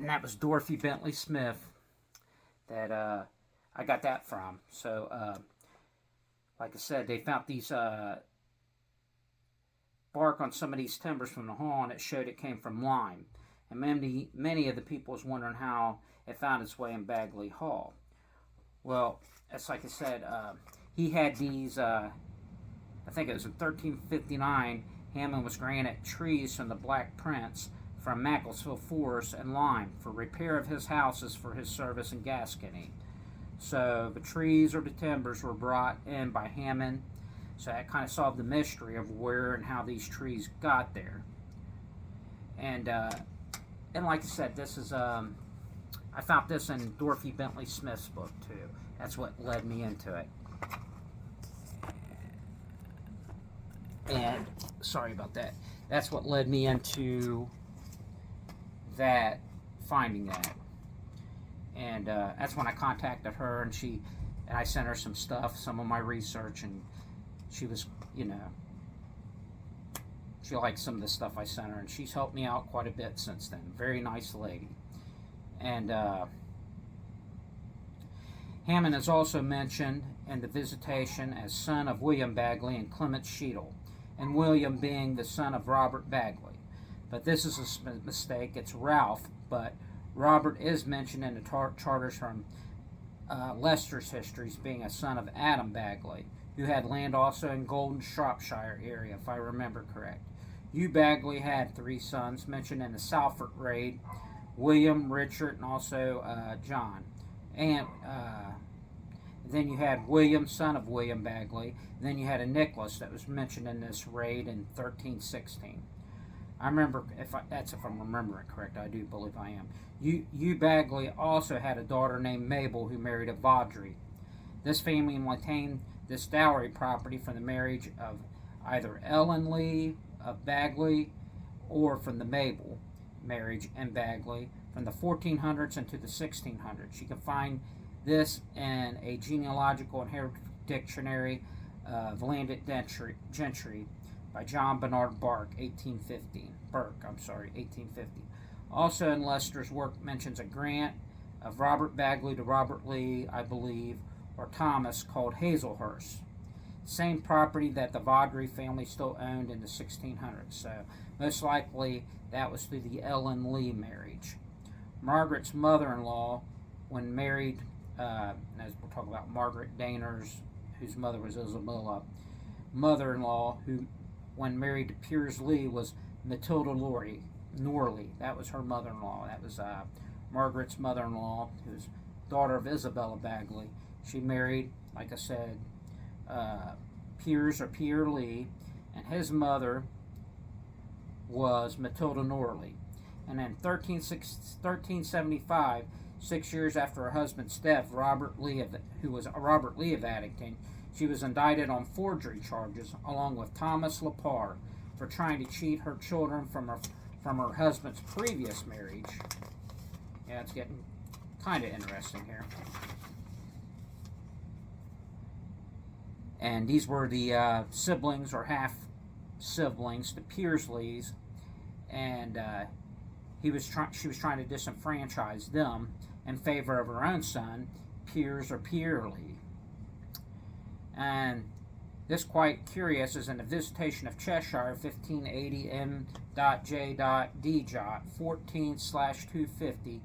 and that was Dorothy Bentley Smith that I got that from. So, like I said, they found these bark on some of these timbers from the hall, and it showed it came from lime. And many of the people was wondering how it found its way in Baguley Hall. Well, it's like I said, he had these, I think it was in 1359, Hammond was granted trees from the Black Prince from Macclesfield Forest and lime for repair of his houses for his service in gasketing. So the trees or the timbers were brought in by Hammond. So that kind of solved the mystery of where and how these trees got there. And like I said, this is I found this in Dorothy Bentley Smith's book too. That's what led me into it. And sorry about that. That's what led me into that, finding that. And that's when I contacted her, and I sent her some stuff, some of my research, and she was, she liked some of the stuff I sent her, and she's helped me out quite a bit since then. Very nice lady. And Hammond is also mentioned in the Visitation as son of William Baguley and Clement Cheadle, and William being the son of Robert Baguley. But this is a mistake. It's Ralph, but Robert is mentioned in the charters from Leicester's histories being a son of Adam Baguley, who had land also in Golden, Shropshire area, if I remember correct. Hugh Baguley had 3 sons mentioned in the Salford raid, William, Richard, and also John. And then you had William, son of William Baguley. And then you had a Nicholas that was mentioned in this raid in 1316. I remember, if I'm remembering correct, I do believe I am. Hugh Baguley also had a daughter named Mabel who married a Vaudrey. This family maintained this dowry property from the marriage of either Ellen Lee of Baguley or from the Mabel marriage and Baguley from the 1400s into the 1600s. You can find this in a genealogical and heritage dictionary of landed gentry by John Bernard 1850. Also in Leicester's work mentions a grant of Robert Baguley to Robert Lee, I believe, or Thomas, called Hazelhurst. Same property that the Vaudrey family still owned in the 1600s. So most likely that was through the Ellen Lee marriage. Margaret's mother-in-law, when married, as we'll talk about Margaret Dayners, whose mother was Isabella, mother-in-law, who when married to Piers Lee, was Matilda Norley. That was her mother-in-law. That was Margaret's mother-in-law, who's daughter of Isabella Baguley. She married, like I said, Piers or Pierre Lee, and his mother was Matilda Norley. And in 1375, 6 years after her husband's death, who was Robert Lee of Addington, she was indicted on forgery charges along with Thomas Lepar for trying to cheat her children from her husband's previous marriage. Yeah, it's getting kind of interesting here. And these were the siblings or half siblings to Piersleys, and she was trying to disenfranchise them in favor of her own son, Piers or Pierley. And this, quite curious, is in the Visitation of Cheshire, 1580 M.J.D. 14/250,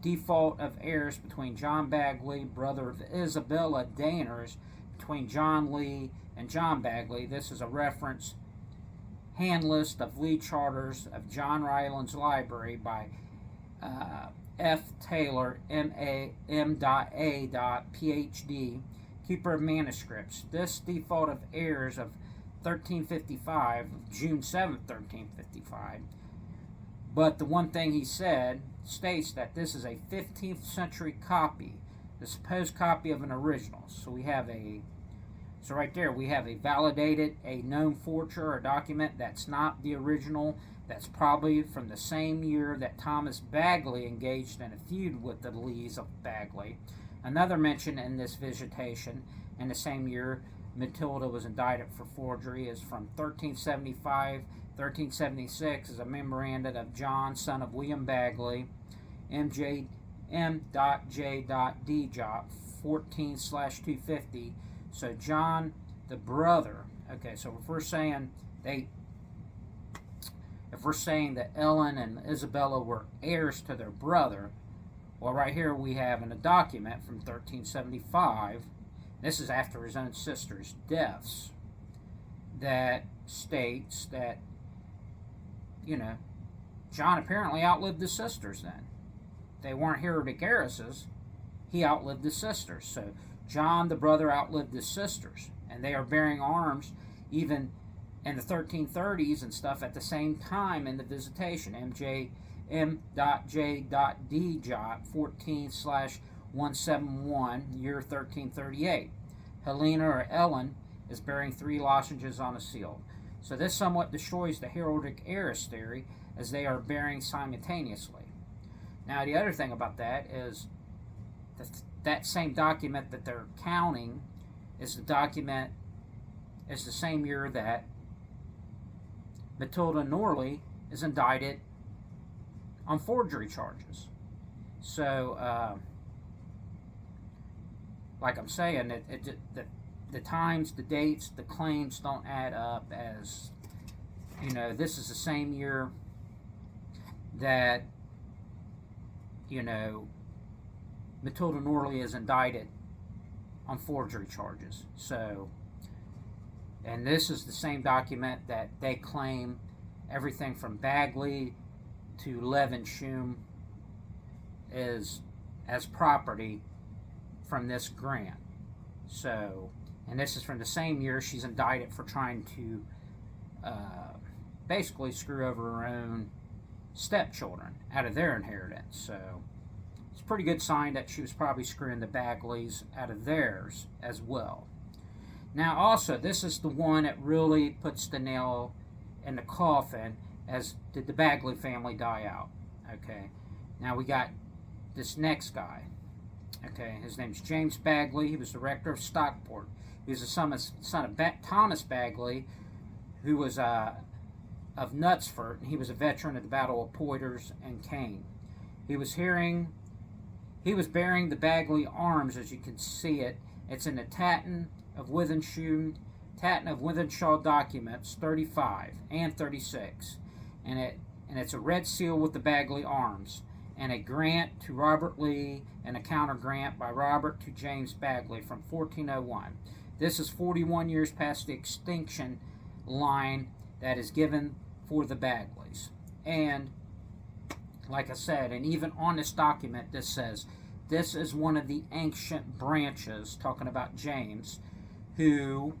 default of heirs between John Baguley, brother of Isabella Dayners, between John Lee and John Baguley. This is a reference hand list of Lee charters of John Ryland's library by F. Taylor, M.A. M.A. keeper of manuscripts. This default of heirs of 1355, June 7th, 1355. But the one thing he said states that this is a 15th century copy, the supposed copy of an original. So right there we have a validated, a known forger, or document that's not the original, that's probably from the same year that Thomas Baguley engaged in a feud with the Lees of Baguley. Another mention in this Visitation in the same year Matilda was indicted for forgery is from 1375, 1376 as a memorandum of John, son of William Baguley, M.J.D. 14/250. So John the brother. Okay, so if we're saying that Ellen and Isabella were heirs to their brother, well, right here we have in a document from 1375. This is after his own sister's deaths, that states that, John apparently outlived his sisters then. They weren't heretic heiresses. He outlived his sisters. So John the brother outlived his sisters. And they are bearing arms even in the 1330s and stuff at the same time in the visitation. M.J.D. 14/171, year 1338. Helena or Ellen is bearing 3 lozenges on a seal. So this somewhat destroys the heraldic heiress theory, as they are bearing simultaneously. Now, the other thing about that is that same document that they're counting is the same year that Matilda Norley is indicted on forgery charges. So, like I'm saying, the times, the dates, the claims don't add up. As this is the same year that Matilda Norley is indicted on forgery charges. So, and this is the same document that they claim everything from Baguley to Levenshulme is as property from this grant. So, and this is from the same year she's indicted for trying to basically screw over her own stepchildren out of their inheritance. So it's a pretty good sign that she was probably screwing the Bagleys out of theirs as well. Now also, this is the one that really puts the nail in the coffin, as did the Baguley family die out. Okay, now we got this next guy. Okay, his name's James Baguley. He was the rector of Stockport. He was the son of Thomas Baguley, who was of Knutsford. He was a veteran of the Battle of Poitiers and Caen. He was bearing the Baguley arms, as you can see it. It's in the Tatton of Withenshaw documents 35 and 36, and it's a red seal with the Baguley arms, and a grant to Robert Lee and a counter grant by Robert to James Baguley from 1401. This is 41 years past the extinction line that is given for the Bagleys. And like I said, and even on this document, this says this is one of the ancient branches, talking about James, one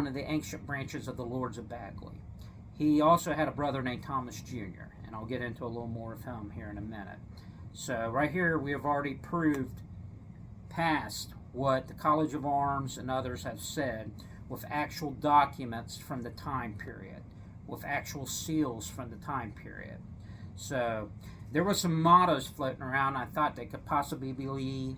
of the ancient branches of the Lords of Baguley. He also had a brother named Thomas Jr., and I'll get into a little more of him here in a minute. So right here we have already proved past what the College of Arms and others have said, with actual documents from the time period, with actual seals from the time period. So there were some mottos floating around. I thought they could possibly be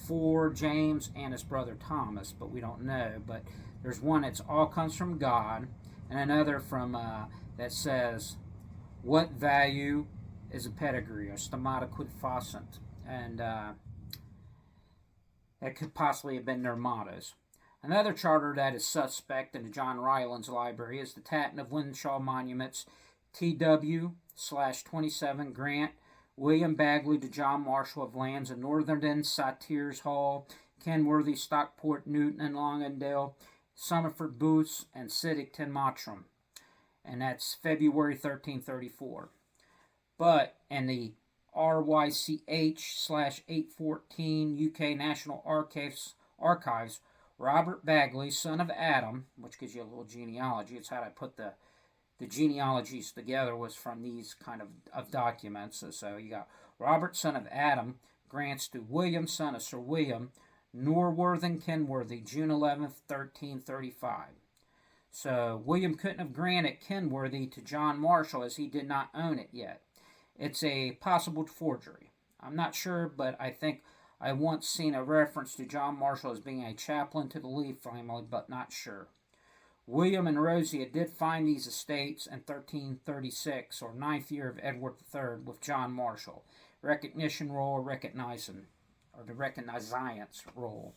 for James and his brother Thomas, but we don't know. But there's one that's all comes from God, and another from that says, what value is a pedigree, or stomata quid facent, and that could possibly have been their mottos. Another charter that is suspect in the John Rylands Library is the Tatton of Withenshaw Monuments, TW/27 grant William Baguley to John Marshall of lands in Northern Satyrs Hall, Kenworthy, Stockport, Newton, and Longdale, Somerford Booths, and Siddington Mottram. And that's February 1334. But in the RYCH/814 UK National Archives, Robert Baguley, son of Adam, which gives you a little genealogy. It's how I put the genealogies together, was from these kind of documents. So you got Robert, son of Adam, grants to William, son of Sir William, Norworthen, Kenworthy, June 11th, 1335. So William couldn't have granted Kenworthy to John Marshall, as he did not own it yet. It's a possible forgery. I'm not sure, but I think I once seen a reference to John Marshall as being a chaplain to the Lee family, but not sure. William and Rosia did find these estates in 1336, or ninth year of Edward III, with John Marshall. Recognition roll, or the recognizance roll.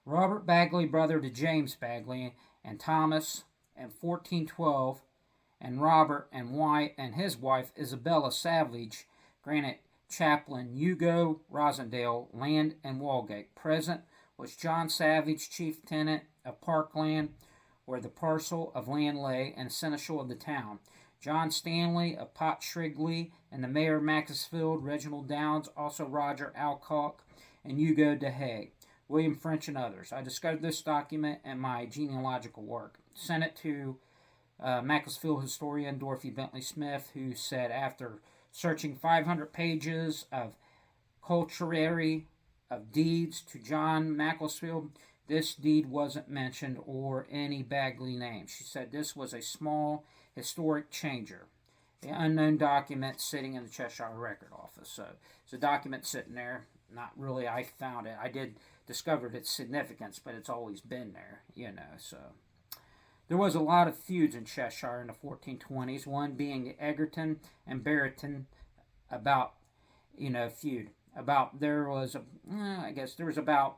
Robert Baguley, brother to James Baguley and Thomas, in 1412, and Robert and his wife Isabella Savage granted Chaplain Hugo Rosendale land in Walgate. Present was John Savage, chief tenant of Parkland, where the parcel of land lay, and seneschal of the town. John Stanley of Potshrigley, and the mayor of Macclesfield, Reginald Downs, also Roger Alcock, and Hugo de Haye, William French, and others. I discovered this document in my genealogical work. Sent it to Macclesfield historian Dorothy Bentley Smith, who said, after searching 500 pages of culturary of deeds to John Macclesfield, this deed wasn't mentioned or any Baguley name. She said this was a small historic changer. The unknown document sitting in the Cheshire Record Office. So it's a document sitting there. Not really, I found it. I did discover its significance, but it's always been there, so. There was a lot of feuds in Cheshire in the 1420s, one being the Egerton and Brereton feud. There was about,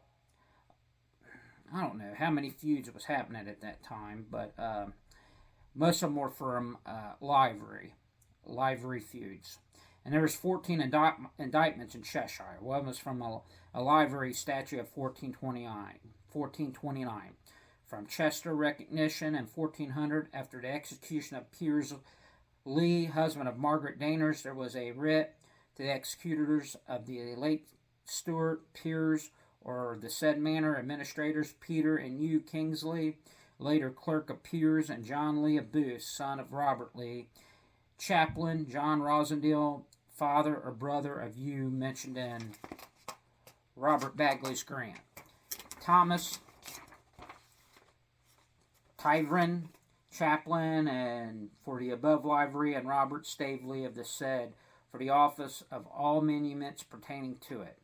I don't know how many feuds was happening at that time, but most of them were from livery feuds. And there was 14 indictments in Cheshire. One was from a livery statute of 1429. From Chester recognition in 1400, after the execution of Piers Lee, husband of Margaret Daners, there was a writ to the executors of the late Stuart Piers, or the said manor administrators, Peter and Hugh Kingsley, later clerk of Piers, and John Lee of Booth, son of Robert Lee, chaplain John Rosendale, father or brother of Hugh, mentioned in Robert Baguley's grant. Thomas Tyvrin, chaplain, and for the above livery, and Robert Staveley of the said for the office of all monuments pertaining to it.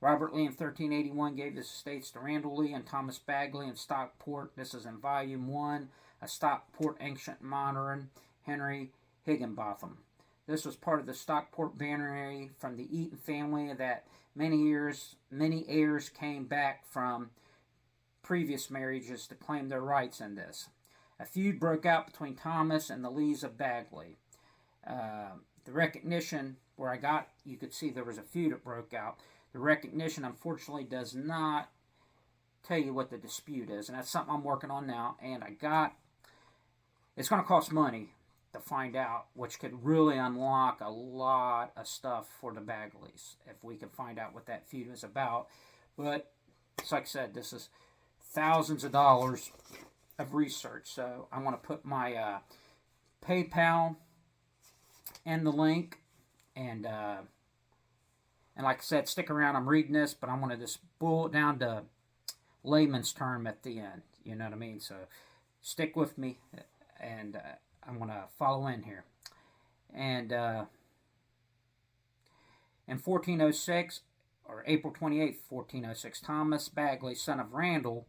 Robert Lee in 1381 gave his estates to Randall Lee and Thomas Baguley in Stockport. This is in Volume 1 of Stockport Ancient and Modern, Henry Higginbotham. This was part of the Stockport Bannery from the Eaton family that many heirs came back from previous marriages to claim their rights in this. A feud broke out between Thomas and the Lees of Baguley. The recognition, you could see there was a feud that broke out. The recognition, unfortunately, does not tell you what the dispute is, and that's something I'm working on now, and it's going to cost money to find out, which could really unlock a lot of stuff for the Baguleys, if we can find out what that feud is about. But, like I said, this is thousands of dollars of research, so I want to put my PayPal in the link, and like I said, stick around. I'm reading this, but I'm going to just boil it down to layman's term at the end. You know what I mean? So stick with me, and I'm going to follow in here. And in 1406, or April 28, 1406, Thomas Baguley, son of Randall,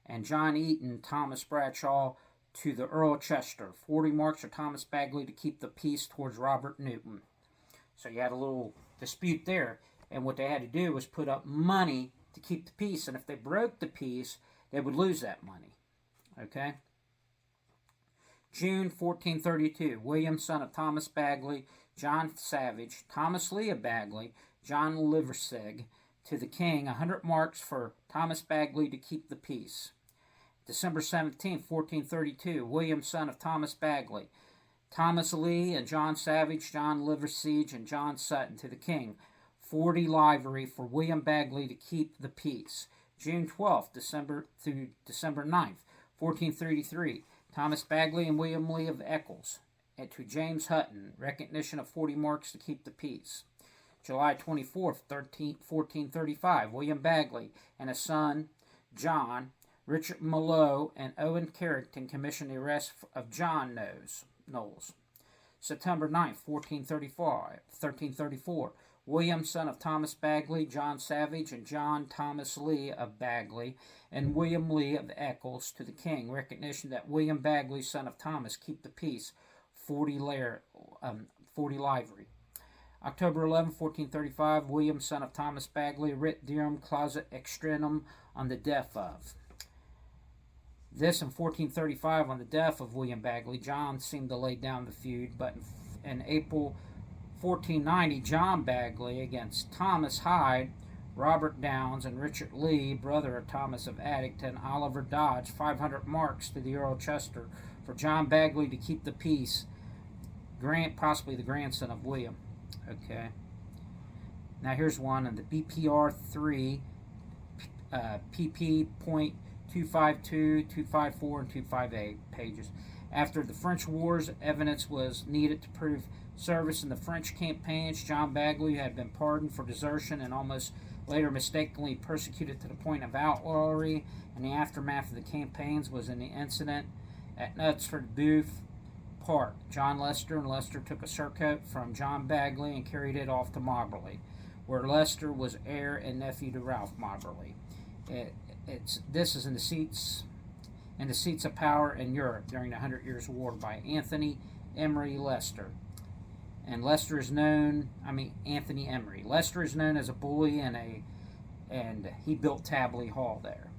and John Eaton, Thomas Bradshaw, to the Earl of Chester. 40 marks for Thomas Baguley to keep the peace towards Robert Newton. So you had a little dispute there, and what they had to do was put up money to keep the peace, and if they broke the peace, they would lose that money. Okay? June 1432, William, son of Thomas Baguley, John Savage, Thomas Lee of Baguley, John Liversig, to the king, 100 marks for Thomas Baguley to keep the peace. December 17, 1432, William, son of Thomas Baguley, Thomas Lee and John Savage, John Liversiege, and John Sutton, to the king, 40 livery for William Baguley to keep the peace. June 12th, December 9th, 1433, Thomas Baguley and William Lee of Eccles, and to James Hutton, recognition of 40 marks to keep the peace. July 24th, 1435, William Baguley and his son, John, Richard Mallow, and Owen Carrington commissioned the arrest of John Knowles. September 9th, 1334, William, son of Thomas Baguley, John Savage, and John Thomas Lee of Baguley, and William Lee of Eccles to the king. Recognition that William Baguley, son of Thomas, keep the peace, 40 livery. October 11, 1435, William, son of Thomas Baguley, writ deum clauset externum on the death of. This in 1435, on the death of William Baguley, John seemed to lay down the feud, but in April 1490, John Baguley against Thomas Hyde, Robert Downes, and Richard Lee, brother of Thomas of Addington, Oliver Dodge, 500 marks to the Earl of Chester for John Baguley to keep the peace, possibly the grandson of William. Okay. Now here's one in the BPR 3, PP point 252, 254, and 258 pages. After the French Wars, evidence was needed to prove service in the French campaigns. John Baguley had been pardoned for desertion and almost later mistakenly persecuted to the point of outlawry. In the aftermath of the campaigns was in the incident at Knutsford Booth Park. John Lester and Lester took a surcoat from John Baguley and carried it off to Moberly, where Lester was heir and nephew to Ralph Moberly. This is in the seats of power in Europe during the 100 Years' War by Anthony Emery Lester. And Lester is known, Anthony Emery. Lester is known as a bully and he built Tabley Hall there.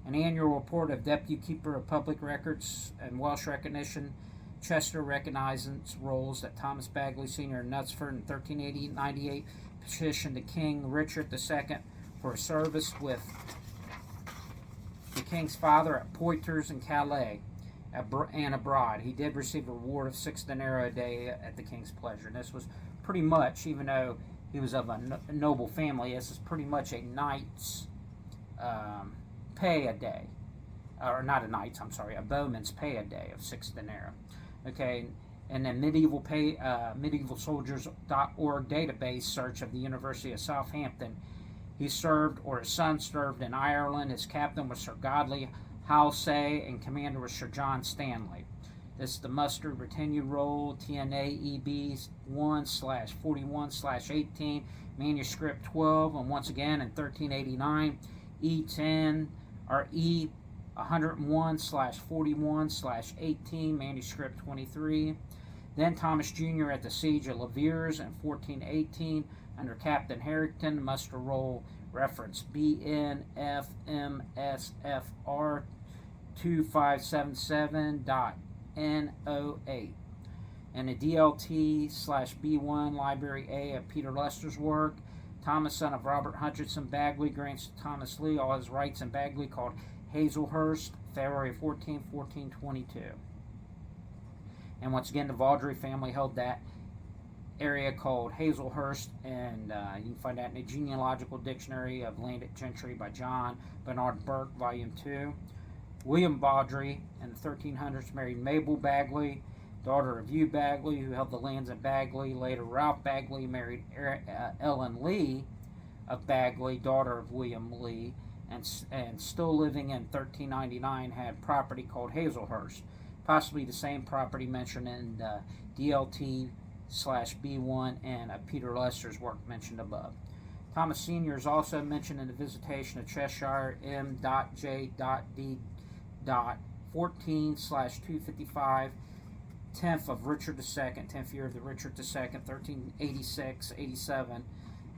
An annual report of Deputy Keeper of Public Records and Welsh Recognition. Chester recognizes roles that Thomas Baguley Sr. in Knutsford in 1398 petitioned to King Richard II for a service with the king's father at Poitiers and Calais and abroad. He did receive a reward of 6 denarii a day at the king's pleasure. And this was pretty much, even though he was of a noble family, this is pretty much a knight's pay a day. Or not a knight's, a bowman's pay a day of 6 denarii. Okay, and then medievalsoldiers.org database search of the University of Southampton. He served, or his son served, in Ireland. His captain was Sir Godley Halsey, and commander was Sir John Stanley. This is the muster retinue roll, TNA EB 1/41/18, manuscript 12, and once again in 1389, E10 or E 101/41/18, manuscript 23. Then Thomas Jr. at the siege of Leviers in 1418 under Captain Harrington, muster roll reference BNFMSFR 2577.N08. And the DLT/B1 Library A of Peter Lester's work. Thomas, son of Robert Hutchinson Baguley, grants to Thomas Lee all his rights in Baguley called Hazelhurst, February 14, 1422. And once again, the Vaudrey family held that area called Hazelhurst, and you can find that in the Genealogical Dictionary of Landed Gentry by John Bernard Burke, Volume 2. William Vaudrey in the 1300s married Mabel Baguley, daughter of Hugh Baguley, who held the lands of Baguley. Later, Ralph Baguley married Ellen Lee of Baguley, daughter of William Lee, and still living in 1399 had property called Hazelhurst, possibly the same property mentioned in the DLT/B1 and Peter Lester's work mentioned above. Thomas Sr. is also mentioned in the Visitation of Cheshire M.J.D. 14/255, 10th of Richard II, 10th year of the Richard II, 1386-87,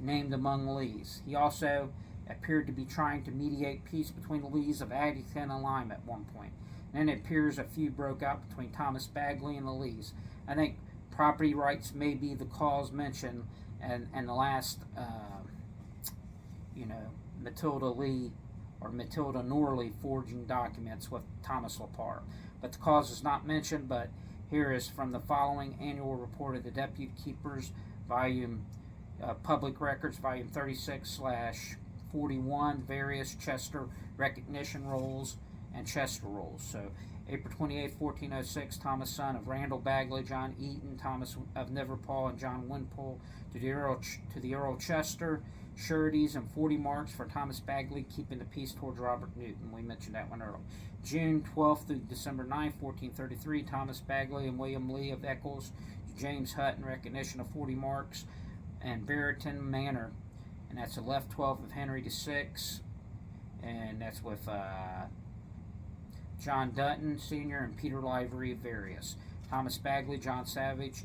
named among Lees. He also appeared to be trying to mediate peace between the Lees of Addington and Lyme at one point. Then it appears a feud broke out between Thomas Baguley and the Lees. I think property rights may be the cause mentioned, and the last, Matilda Lee or Matilda Norley forging documents with Thomas Lepar. But the cause is not mentioned, but here is from the following annual report of the Deputy Keepers, volume Public Records, volume 36/41, various Chester recognition rolls and Chester rolls. So April 28, 1406, Thomas, son of Randall Baguley, John Eaton, Thomas of Neverpaul, and John Wimpole to the Earl Chester, sureties and 40 marks for Thomas Baguley keeping the peace towards Robert Newton. We mentioned that one earlier. June 12th through December 9th, 1433, Thomas Baguley and William Lee of Eccles to James Hutt in recognition of 40 marks and Barrington Manor. And that's the left 12 of Henry VI. And that's with John Dutton Sr. and Peter Livery of various. Thomas Baguley, John Savage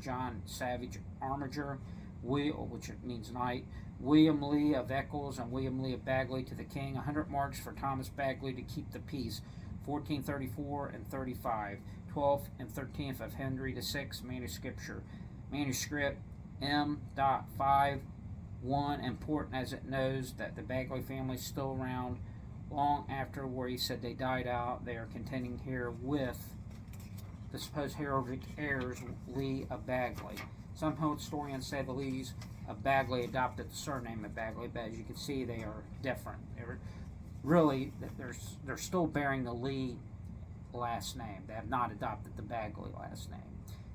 Armiger, which means knight, William Lee of Eccles and William Lee of Baguley to the king. 100 marks for Thomas Baguley to keep the peace. 1434 and 35. 12th and 13th of Henry VI manuscript M.5. 1, important as it knows that the Baguley family is still around long after where he said they died out. They are contending here with the supposed heraldic heirs Lee of Baguley. Some historians say the Lees of Baguley adopted the surname of Baguley, but as you can see, they are different. They're still bearing the Lee last name. They have not adopted the Baguley last name,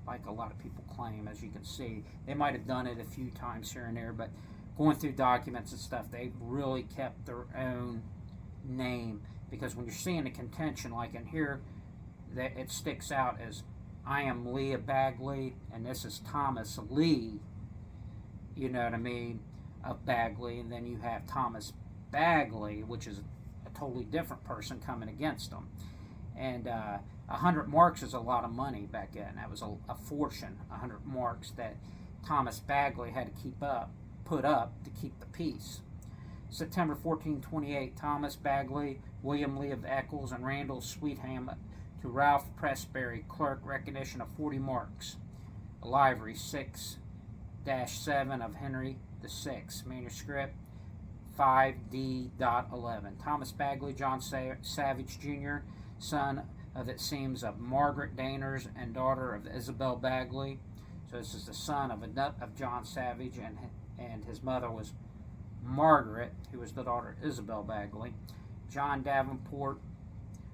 like a lot of people claim. As you can see, they might have done it a few times here and there, but going through documents and stuff, they've really kept their own name, because when you're seeing a contention like in here, that it sticks out as I am Lee of Baguley and this is Thomas Lee, you know what I mean, of Baguley, and then you have Thomas Baguley, which is a totally different person coming against them. And 100 marks is a lot of money back then. That was a fortune, 100 marks that Thomas Baguley had to put up to keep the peace. September 1428, Thomas Baguley, William Lee of Eccles, and Randall Sweetham to Ralph Pressberry, clerk, recognition of 40 marks. A livery 6-7 of Henry VI, manuscript 5D.11. Thomas Baguley, John Savage Jr., son of, it seems, of Margaret Dayners and daughter of Isabel Baguley. So this is the son of John Savage, and his mother was Margaret, who was the daughter of Isabel Baguley. John Davenport,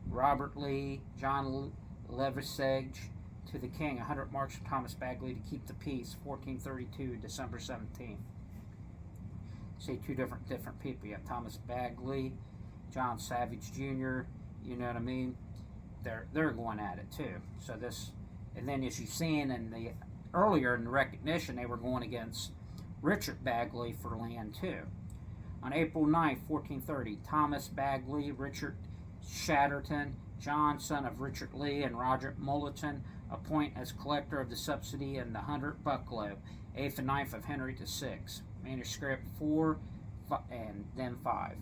Robert Lee, John Levisage to the king. 100 marks for Thomas Baguley to keep the peace. 1432, December 17th. See two different people. You have Thomas Baguley, John Savage Jr. You know what I mean? They're going at it too. So this, and then as you've seen in the earlier in the recognition, they were going against Richard Baguley for land too. On April 9, 1430, Thomas Baguley, Richard Shatterton, John, son of Richard Lee, and Roger Mulliton, appoint as collector of the subsidy in the 100 buckload, 8th and 9th of Henry VI. Manuscript 4 and then 5.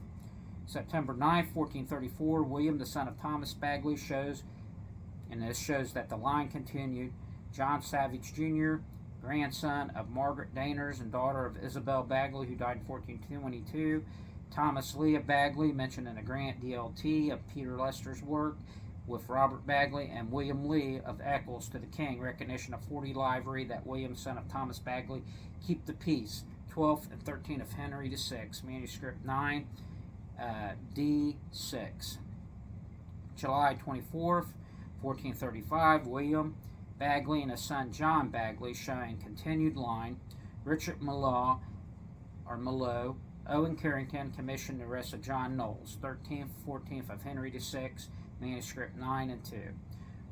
September 9, 1434, William, the son of Thomas Baguley, shows, and this shows that the line continued, John Savage Jr., grandson of Margaret Dayners and daughter of Isabel Baguley, who died in 1422. Thomas Lee of Baguley, mentioned in a Grant DLT of Peter Lester's work, with Robert Baguley and William Lee of Eccles to the king. Recognition of 40 livery that William, son of Thomas Baguley, keep the peace. 12th and 13th of Henry VI. Manuscript 9, D6. July 24th, 1435, William Baguley and his son John Baguley, showing continued line. Richard Mallow, Owen Carrington commissioned the arrest of John Knowles. 13th, 14th of Henry VI, manuscript 9 and 2.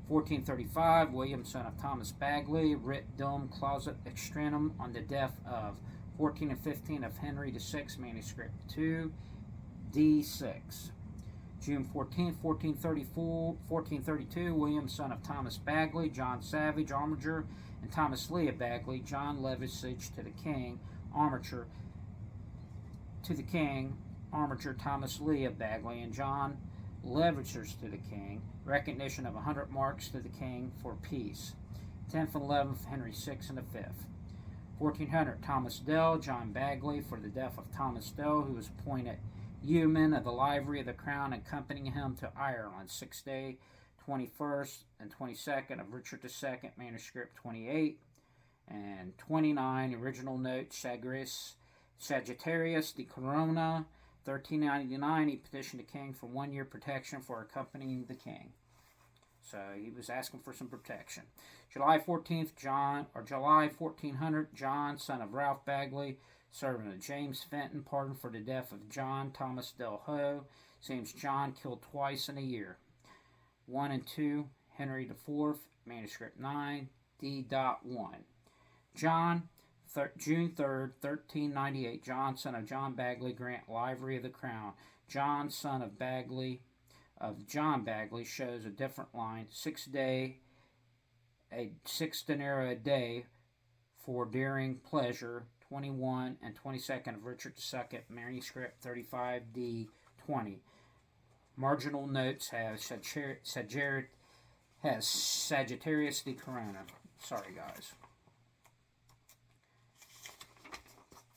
1435, William, son of Thomas Baguley, writ dom clauset externum on the death of. 14 and 15 of Henry VI, manuscript 2, D6. June 14, 1432, William, son of Thomas Baguley, John Savage, Armiger, and Thomas Lee of Baguley, John Levisage to the king, Armiger, Thomas Lee of Baguley, and John Levisage to the king, recognition of 100 marks to the king for peace. 10th and 11th, Henry VI and the 5th. 1400, Thomas Dell, John Baguley, for the death of Thomas Dell, who was appointed yeoman of the livery of the crown, accompanying him to Ireland. 6th day, 21st and 22nd of Richard II, manuscript 28 and 29. Original note, Sagittarius de Corona, 1399. He petitioned the king for 1 year protection for accompanying the king. So he was asking for some protection. July 14th, July 1400, John, son of Ralph Baguley, servant of James Fenton, pardoned for the death of John Thomas Del Ho. Seems John killed twice in a year. 1 and 2, Henry IV, manuscript 9, D.1. John, June 3rd, 1398. John, son of John Baguley, grant livery of the crown. John, son of Baguley, of John Baguley, shows a different line. 6 denarii a day for daring pleasure. 21 and 22nd of Richard II, manuscript 35D20. Marginal notes have Sagittarius D Corona. Sorry, guys.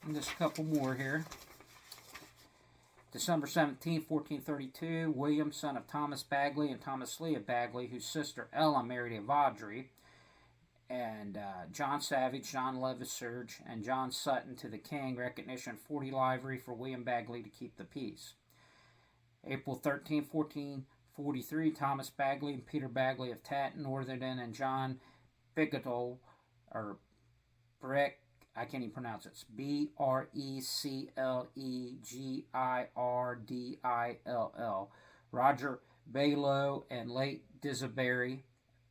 And just a couple more here. December 17, 1432, William, son of Thomas Baguley and Thomas Lee of Baguley, whose sister Ella married a Vaudrey, and John Savage, John Levisurge, and John Sutton to the king, recognition 40 livery for William Baguley to keep the peace. April 13, 1443, Thomas Baguley and Peter Baguley of Tatton, Northerton, and John Bigelow, or Breck, I can't even pronounce it. It's Breclegirddill. Roger Baylow and late Disbury,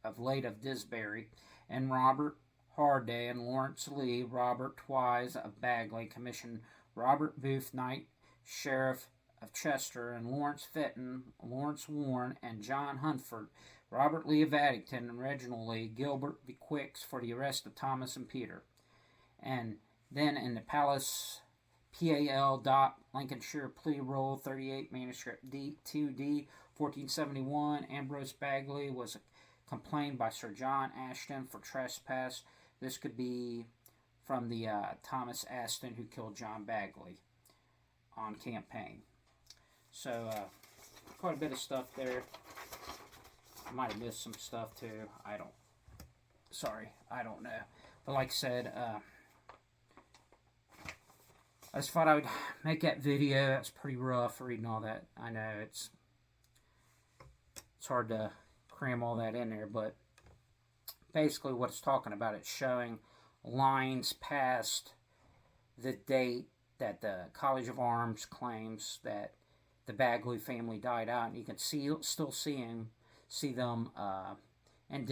of Disbury, and Robert Harday and Lawrence Lee. Robert Twise of Baguley commissioned Robert Booth, Knight Sheriff of Chester, and Lawrence Fitton, Lawrence Warren, and John Hunford, Robert Lee of Addington, and Reginald Lee, Gilbert Bequix for the arrest of Thomas and Peter. And then in the Palace PAL. Lincolnshire Plea Roll 38, manuscript D2D, 1471, Ambrose Baguley was complained by Sir John Ashton for trespass. This could be from the Thomas Aston who killed John Baguley on campaign. So, quite a bit of stuff there. I might have missed some stuff too. I don't know. But like I said, I just thought I would make that video. That's pretty rough reading all that. I know it's hard to cram all that in there, but basically what it's talking about, it's showing lines past the date that the College of Arms claims that the Baguley family died out, and you can still see them and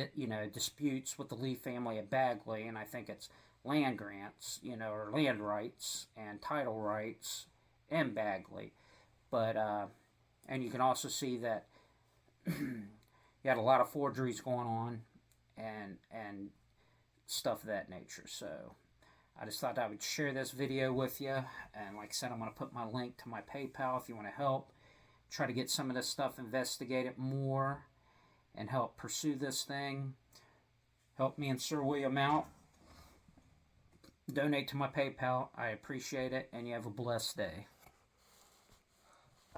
disputes with the Lee family of Baguley, and I think it's land grants, or land rights and title rights in Baguley. But and you can also see that you had a lot of forgeries going on and stuff of that nature. So I just thought I would share this video with you. And like I said, I'm going to put my link to my PayPal if you want to help try to get some of this stuff investigated more and help pursue this thing. Help me and Sir William out. Donate to my PayPal. I appreciate it, and you have a blessed day.